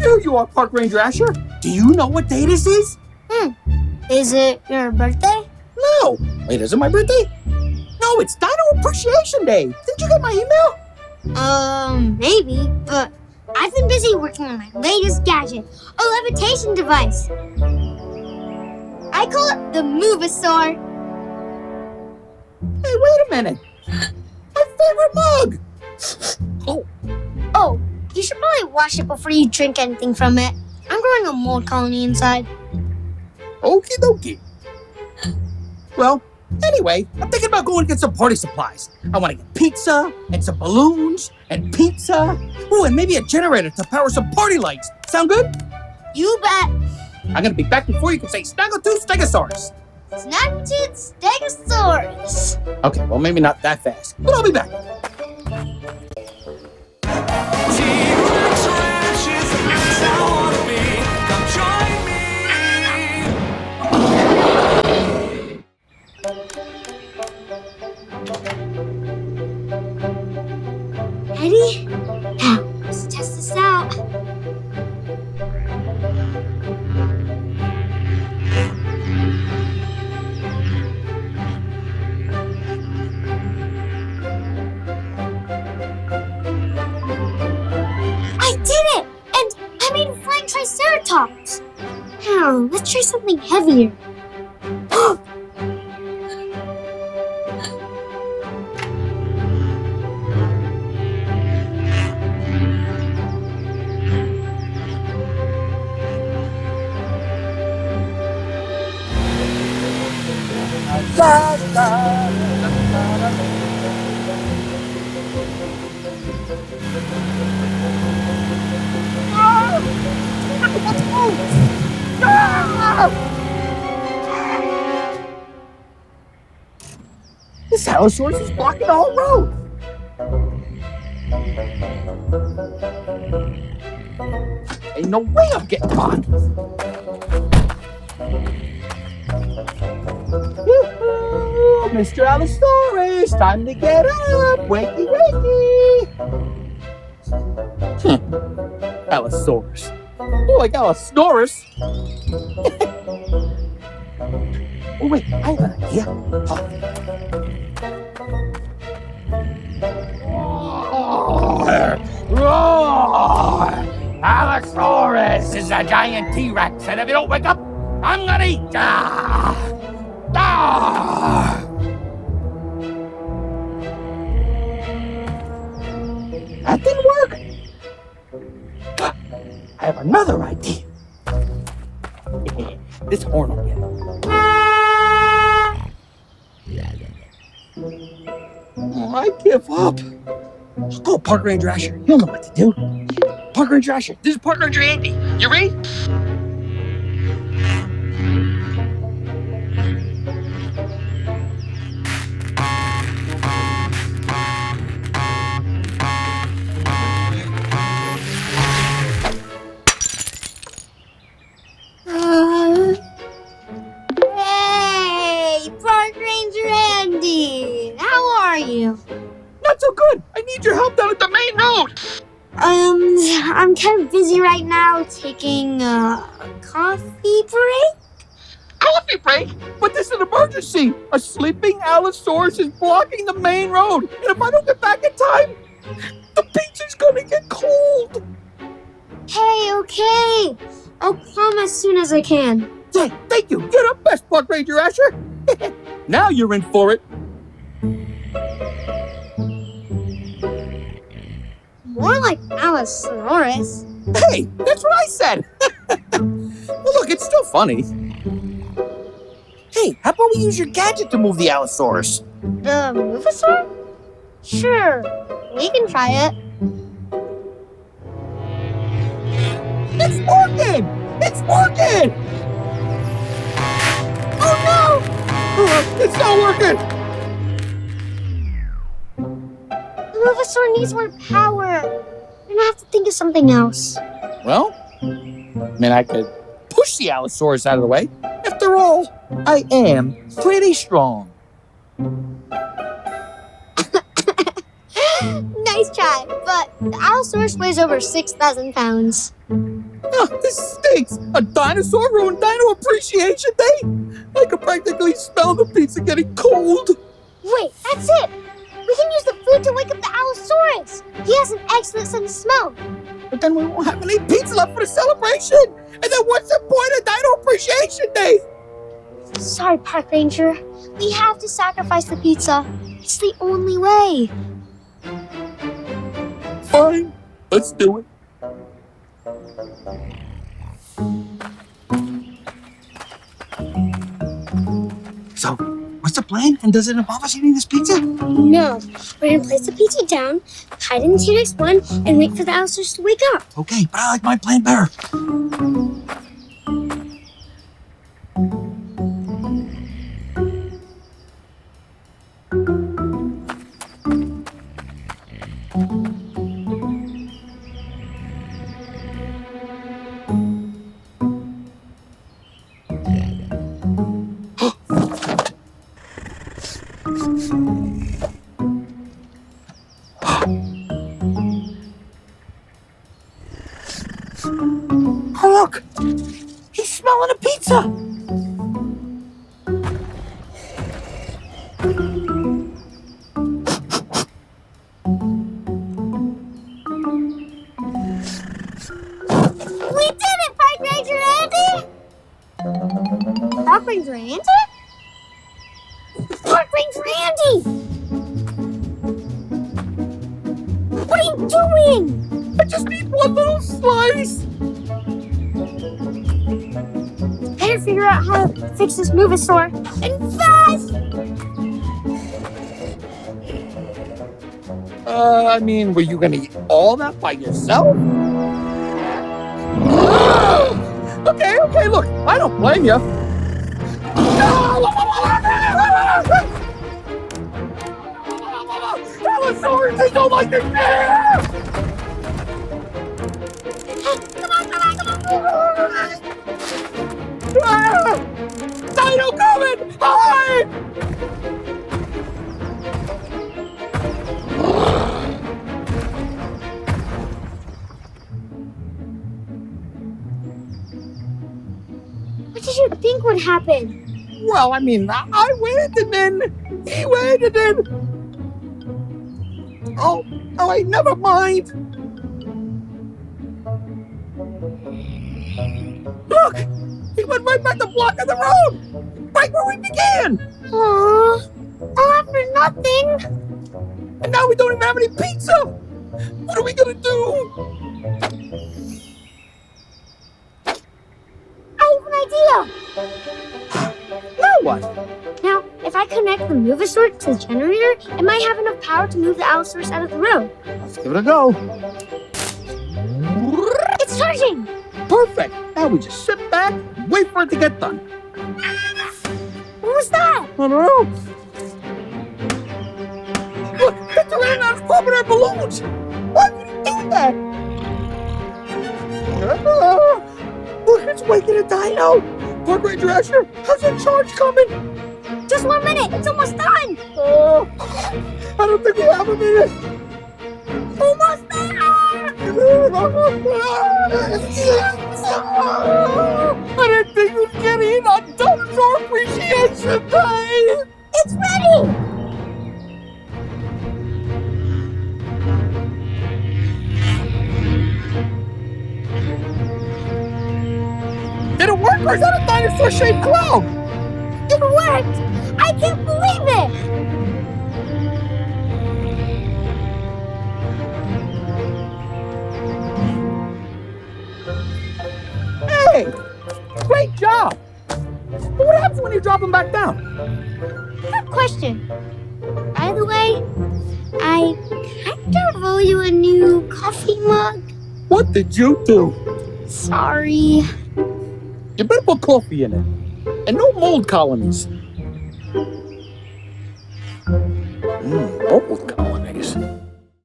Here you are, Park Ranger Asher. Do you know what day this is? Is it your birthday? No. Wait, is it my birthday? No, it's Dino Appreciation Day. Didn't you get my email? Maybe, but I've been busy working on my latest gadget, a levitation device. I call it the Movasaur. Hey, wait a minute. My favorite mug. Oh, you should probably wash it before you drink anything from it. I'm growing a mold colony inside. Okie dokie. Well, anyway, I'm thinking about going to get some party supplies. I want to get pizza and some balloons and pizza. Ooh, and maybe a generator to power some party lights. Sound good? You bet. I'm going to be back before you can say Snaggletooth Stegosaurus. Snaggletooth Stegosaurus. Okay, well, maybe not that fast, but I'll be back. Ready? Now, let's test this out. I did it! And I made a flying triceratops. Now, let's try something heavier. This Allosaurus is blocking the whole road. Ain't no way I'm getting by. Woo-hoo, Mr. Allosaurus, time to get up. Wakey, wakey. Allosaurus. More like Allo-Snore-Us. Oh, wait, I have an idea. Roar! Allosaurus is a giant T-Rex, and if you don't wake up, I'm gonna eat ya! That didn't work. I have another idea. This horn will get it. I give up. Oh, Park Ranger Asher, you'll know what to do. Park Ranger Asher, this is Park Ranger Andy. You ready? Hey, Park Ranger Andy. How are you? Not so good. I need your help down at the main road. I'm kind of busy right now taking a coffee break. Coffee break? But this is an emergency. A sleeping Allosaurus is blocking the main road. And if I don't get back in time, the pizza's gonna get cold. Hey, okay. I'll come as soon as I can. Hey, thank you. You're the best, Park Ranger Asher. Now you're in for it. More like Allosaurus. Hey, that's what I said. Well, look, it's still funny. Hey, how about we use your gadget to move the Allosaurus? The Movasaur? Sure, we can try it. It's working! It's working! Oh no! It's not working! The Movasaur needs more power. We're gonna have to think of something else. Well, I mean, I could push the Allosaurus out of the way. After all, I am pretty strong. Nice try, but the Allosaurus weighs over 6,000 pounds. This stinks! A dinosaur ruined Dino Appreciation Day? I can practically smell the pizza getting cold. Wait, that's it! We can use the food to wake up the Allosaurus! He has an excellent sense of smell. But then we won't have any pizza left for the celebration! And then what's the point of Dino Appreciation Day? Sorry, Park Ranger. We have to sacrifice the pizza. It's the only way. Fine, let's do it. So, what's the plan? And does it involve us eating this pizza? No. We're gonna place the pizza down, hide in the T-Rex one, and wait for the Allosaurus to wake up. Okay, but I like my plan better. Oh, look! He's smelling a pizza! We did it, Park Ranger Andy! Park Ranger Andy? Park Ranger Andy! What are you doing? I just need one little slice! Better figure out how to fix this Movasaur. And fast! I mean, were you gonna eat all that by yourself? Okay, look, I don't blame you. Allosaurus, they don't like this! Dino coming! Hide! What did you think would happen? Well, I mean, I went and then he went and then... Oh, wait, never mind. Look! He went right back the block of the road! Right where we began! Aww, all that for nothing. And now we don't even have any pizza! What are we gonna do? I have an idea. Now what? Now, if I connect the Movasaur to the generator, it might have enough power to move the Allosaurus out of the road. Let's give it a go. It's charging! Perfect! Now we just sit back and wait for it to get done. What was that? I don't know. Look, the Tyrannosaurus is popping our balloons! Why would he do that? Look, it's waking a dino! Park Ranger Asher, how's that charge coming? Just 1 minute, it's almost done! I don't think we have a minute! Almost there! I didn't think we'd get in on Dinosaur Appreciation Day! It's ready! Did it work, or is that a dinosaur-shaped cloud? It worked! I can't believe it! Hey! Great job! But what happens when you drop them back down? Good question. By the way, I kind of owe you a new coffee mug. What did you do? Sorry. You better put coffee in it. And no mold colonies. Mold colonies?